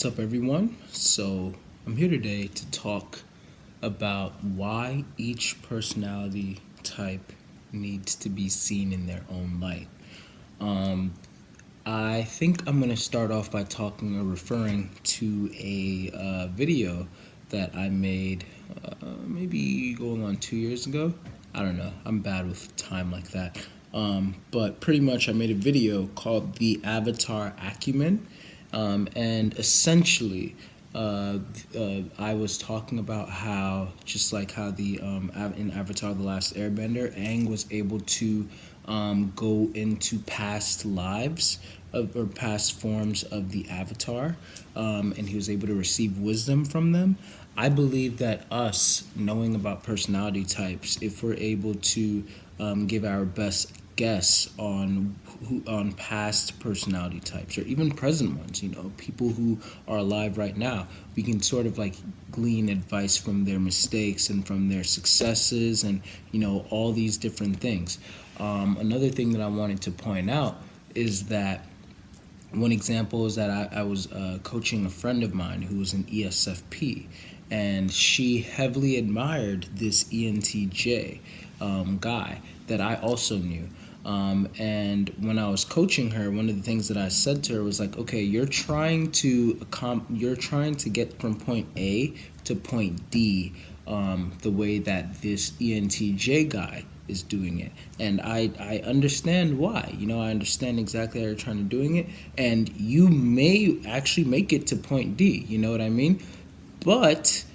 What's up, everyone? So, I'm here today to talk about why each personality type needs to be seen in their own light. I think I'm going to start off by talking or referring to a video that I made maybe going on 2 years ago. I don't know. I'm bad with time like that. But pretty much, I made a video called The Avatar Acumen. And essentially, I was talking about how, just like how in Avatar: The Last Airbender, Aang was able to go into past lives or past forms of the Avatar, and he was able to receive wisdom from them. I believe that us knowing about personality types, if we're able to give our best guess on past personality types or even present ones, people who are alive right now, we can sort of like glean advice from their mistakes and from their successes and all these different things. Another thing that I wanted to point out is that one example is that I was coaching a friend of mine who was an ESFP, and she heavily admired this ENTJ guy that I also knew. And when I was coaching her, one of the things that I said to her was like, okay, you're trying to get from point A to point D, the way that this ENTJ guy is doing it. And I understand why. I understand exactly how you're trying to doing it, and you may actually make it to point D. You know what I mean? But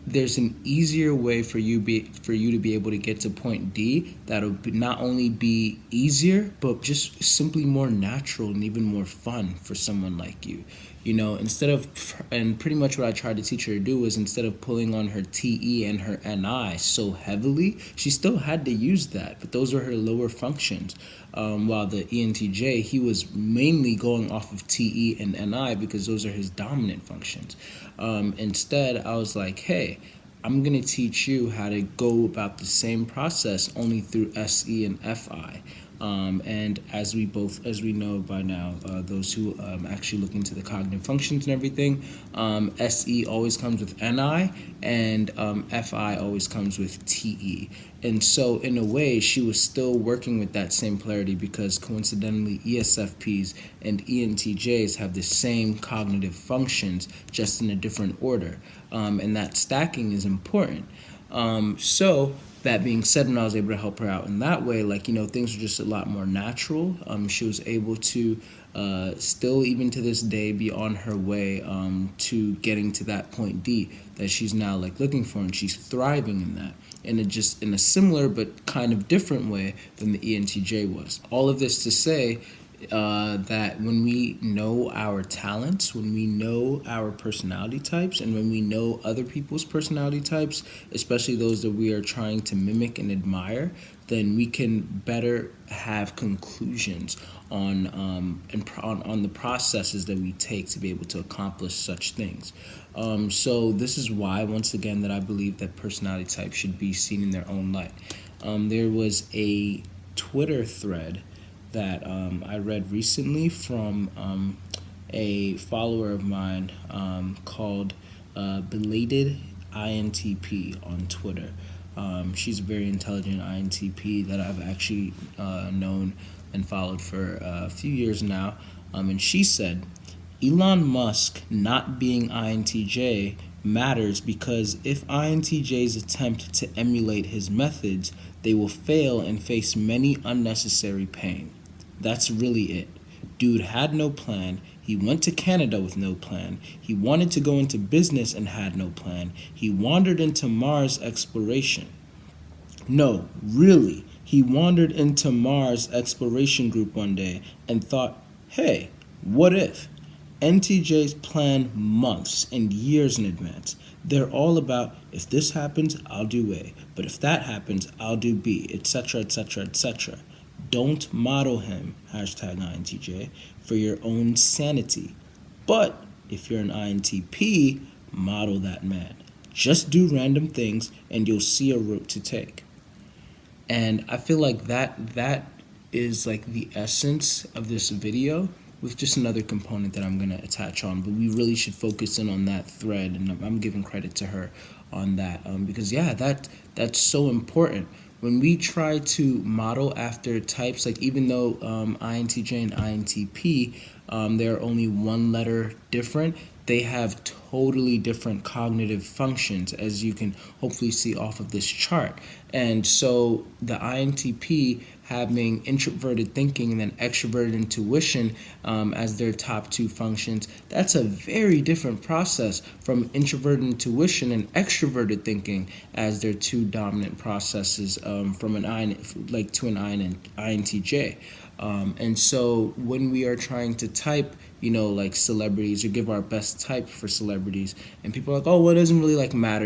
there's an easier way for you to be able to get to point D that'll not only be easier, but just simply more natural and even more fun for someone like you. And pretty much what I tried to teach her to do was, instead of pulling on her TE and her NI so heavily, she still had to use that, but those were her lower functions. While the ENTJ, he was mainly going off of TE and NI because those are his dominant functions. Instead, I was like, hey, I'm going to teach you how to go about the same process only through SE and FI. And as we know by now, those who actually look into the cognitive functions and everything, SE always comes with NI, and FI always comes with TE. And so in a way, she was still working with that same polarity, because coincidentally, ESFPs and ENTJs have the same cognitive functions, just in a different order. And that stacking is important. So that being said, when I was able to help her out in that way, things were just a lot more natural. She was able to still, even to this day, be on her way to getting to that point D that she's now looking for, and she's thriving in that. And it just in a similar but kind of different way than the ENTJ was. All of this to say that when we know our talents, when we know our personality types, and when we know other people's personality types, especially those that we are trying to mimic and admire, then we can better have conclusions on the processes that we take to be able to accomplish such things. So this is why, once again, that I believe that personality types should be seen in their own light. There was a Twitter thread that I read recently from a follower of mine called Belated INTP on Twitter. She's a very intelligent INTP that I've actually known and followed for a few years now. And she said, Elon Musk not being INTJ matters because if INTJs attempt to emulate his methods, they will fail and face many unnecessary pain. That's really it. Dude had no plan. He went to Canada with no plan. He wanted to go into business and had no plan. He wandered into Mars exploration. No, really. He wandered into Mars exploration group one day and thought, hey, what if? NTJs plan months and years in advance. They're all about, if this happens, I'll do A. But if that happens, I'll do B, etc., etc., etc. Don't model him, #INTJ, for your own sanity. But if you're an INTP, model that man. Just do random things and you'll see a route to take. And I feel like that is the essence of this video. with just another component that I'm going to attach on. But we really should focus in on that thread, and I'm giving credit to her on that, because yeah, that's so important. When we try to model after types, like even though INTJ and INTP, they're only one letter different, they have totally different cognitive functions, as you can hopefully see off of this chart. And so the INTP having introverted thinking and then extroverted intuition as their top two functions, that's a very different process from introverted intuition and extroverted thinking as their two dominant processes from an to an INTJ. And so when we are trying to type, like celebrities, or give our best type for celebrities, and people are like, oh, well, it doesn't really matter,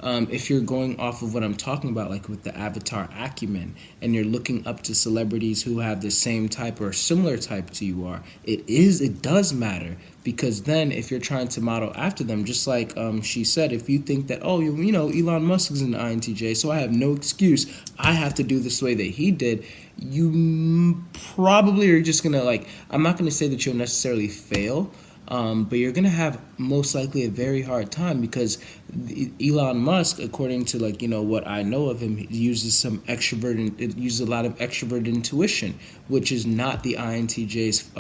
if you're going off of what I'm talking about, like with the avatar acumen, and you're looking up to celebrities who have the same type or similar type to you are, it does matter. Because then if you're trying to model after them, just like she said, if you think that, oh, Elon Musk is an INTJ, so I have no excuse, I have to do this the way that he did, you probably are just going to, I'm not going to say that you'll necessarily fail, but you're going to have most likely a very hard time, because Elon Musk, according to what I know of him, uses it uses a lot of extroverted intuition, which is not the INTJ's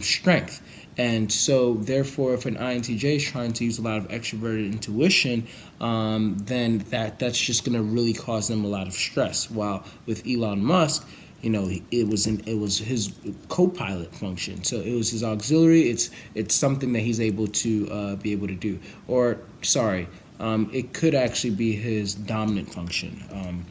strength. And so, therefore, if an INTJ is trying to use a lot of extroverted intuition, then that's just going to really cause them a lot of stress. While with Elon Musk, it was his co-pilot function. So it was his auxiliary. It's something that he's able to be able to do. Or sorry, it could actually be his dominant function.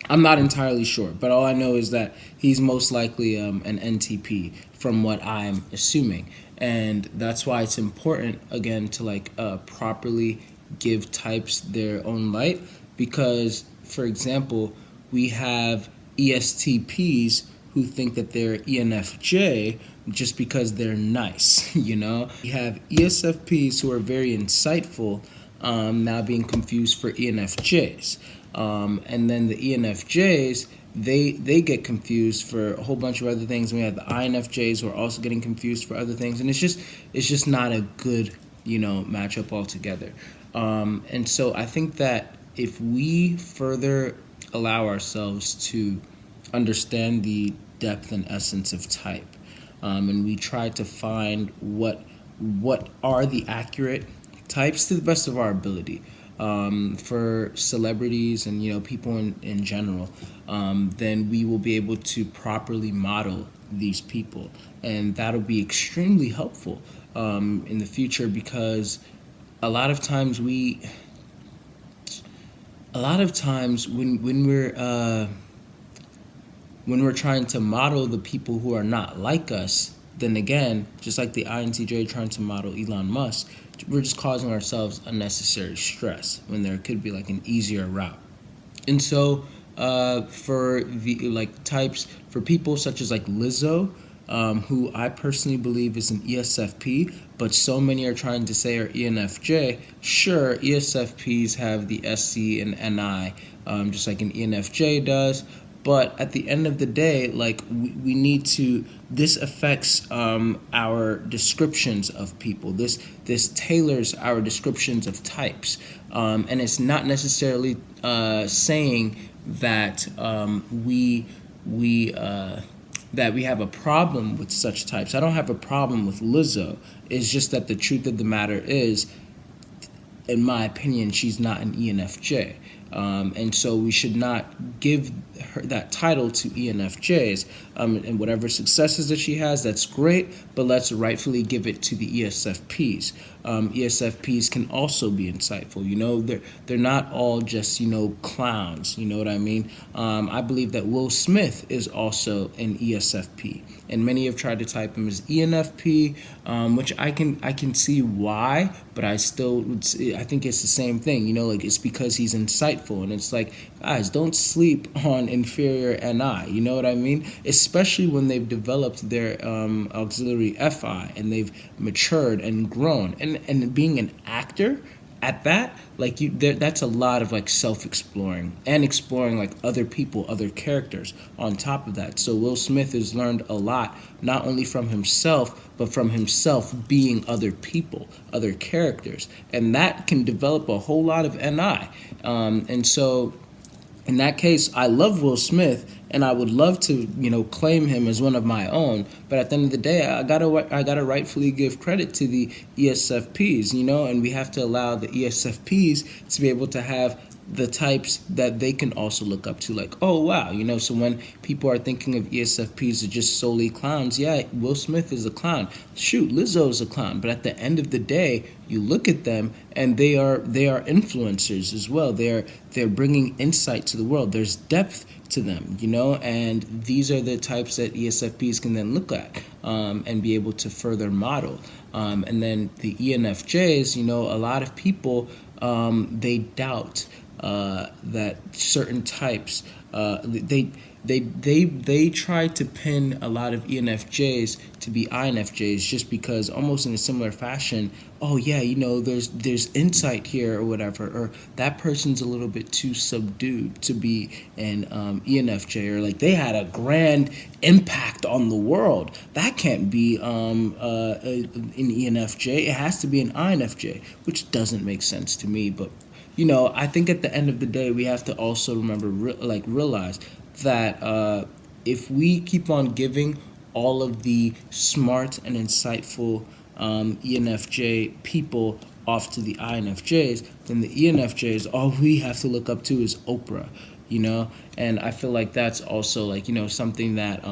I'm not entirely sure, but all I know is that he's most likely an NTP from what I'm assuming. And that's why it's important, again, to properly give types their own light, because, for example, we have ESTPs who think that they're ENFJ just because they're nice, We have ESFPs who are very insightful, now being confused for ENFJs. And then the ENFJs, they get confused for a whole bunch of other things. And we have the INFJs who are also getting confused for other things. And it's just not a good, matchup altogether. And so I think that if we further allow ourselves to understand the depth and essence of type, and we try to find what are the accurate types to the best of our ability, for celebrities and people in general, then we will be able to properly model these people, and that'll be extremely helpful in the future, because a lot of times when we're trying to model the people who are not like us, then again, just like the INTJ trying to model Elon Musk, we're just causing ourselves unnecessary stress when there could be an easier route. And so for the types, for people such as Lizzo, who I personally believe is an ESFP, but so many are trying to say are ENFJ. Sure, ESFPs have the SC and NI, just like an ENFJ does. But at the end of the day, we need to. This affects our descriptions of people. This tailors our descriptions of types, and it's not necessarily saying that we have a problem with such types. I don't have a problem with Lizzo. It's just that the truth of the matter is, in my opinion, she's not an ENFJ. And so we should not give her that title to ENFJs, and whatever successes that she has, that's great, but let's rightfully give it to the ESFPs. ESFPs can also be insightful. They're not all just clowns. You know what I mean? I believe that Will Smith is also an ESFP, and many have tried to type him as ENFP, which I can see why, but I think it's the same thing. It's because he's insightful, and it's guys, don't sleep on inferior NI. You know what I mean? Especially when they've developed their auxiliary FI and they've matured and grown. And being an actor, at that, like that's a lot of like self-exploring and exploring like other people, other characters on top of that. So Will Smith has learned a lot, not only from himself, but from himself being other people, other characters, and that can develop a whole lot of NI. And so in that case, I love Will Smith, and I would love to, claim him as one of my own. But at the end of the day, I gotta rightfully give credit to the ESFPs, and we have to allow the ESFPs to be able to have the types that they can also look up to, like, oh wow, so when people are thinking of ESFPs as just solely clowns, yeah, Will Smith is a clown, shoot, Lizzo is a clown, but at the end of the day, you look at them and they are influencers as well. They're bringing insight to the world. There's depth to them, and these are the types that ESFPs can then look at and be able to further model. And then the ENFJs, a lot of people, they doubt that certain types, they try to pin a lot of ENFJs to be INFJs just because, almost in a similar fashion, oh yeah, there's insight here or whatever, or that person's a little bit too subdued to be an ENFJ, or like they had a grand impact on the world. That can't be an ENFJ. It has to be an INFJ, which doesn't make sense to me. But I think at the end of the day, we have to also remember, realize that if we keep on giving all of the smart and insightful ENFJ people off to the INFJs, then the ENFJs, all we have to look up to is Oprah, and I feel like that's also something that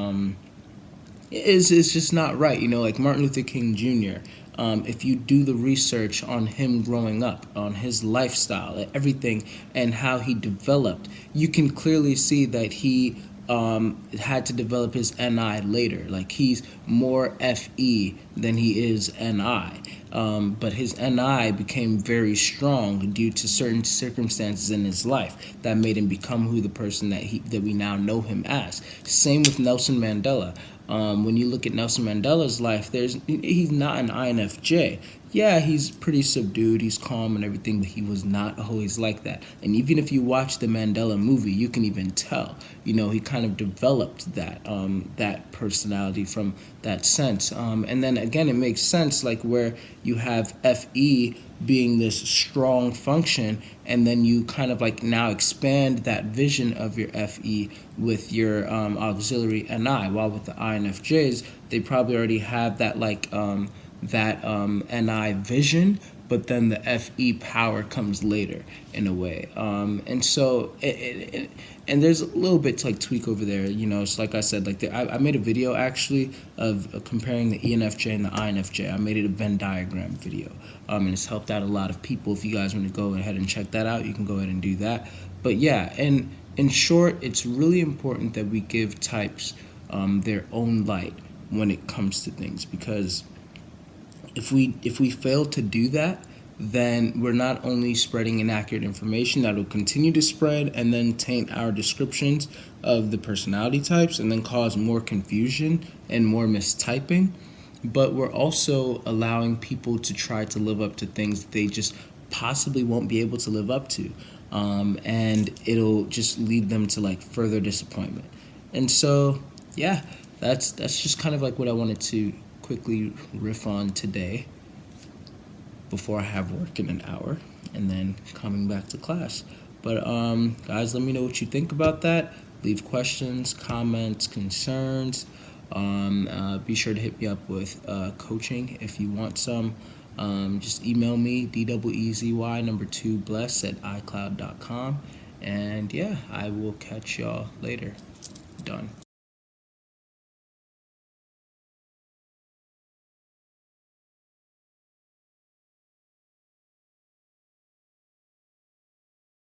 is just not right, like Martin Luther King Jr. If you do the research on him growing up, on his lifestyle, everything, and how he developed, you can clearly see that he had to develop his NI later. Like, he's more FE than he is NI. But his NI became very strong due to certain circumstances in his life that made him become the person that we now know him as. Same with Nelson Mandela. When you look at Nelson Mandela's life, he's not an INFJ. Yeah, he's pretty subdued, he's calm and everything, but he was not always like that. And even if you watch the Mandela movie, you can even tell, he kind of developed that personality from that sense. And then again, it makes sense, like where you have FE being this strong function, and then you kind of like now expand that vision of your FE with your auxiliary NI, while with the INFJs, they probably already have that NI vision, but then the FE power comes later in a way. And so, and there's a little bit to like tweak over there, it's like I said, like I made a video actually of comparing the ENFJ and the INFJ. I made it a Venn diagram video, and it's helped out a lot of people. If you guys want to go ahead and check that out, you can go ahead and do that. But yeah, and in short, it's really important that we give types their own light when it comes to things, because if we fail to do that, then we're not only spreading inaccurate information that will continue to spread and then taint our descriptions of the personality types and then cause more confusion and more mistyping, but we're also allowing people to try to live up to things that they just possibly won't be able to live up to, and it'll just lead them to like further disappointment. And so yeah, that's just kind of like what I wanted to quickly riff on today before I have work in an hour and then coming back to class. But guys, let me know what you think about that. Leave questions, comments, concerns. Be sure to hit me up with coaching if you want some. Just email me, DWEZY2bless@icloud.com. And yeah, I will catch y'all later. Done.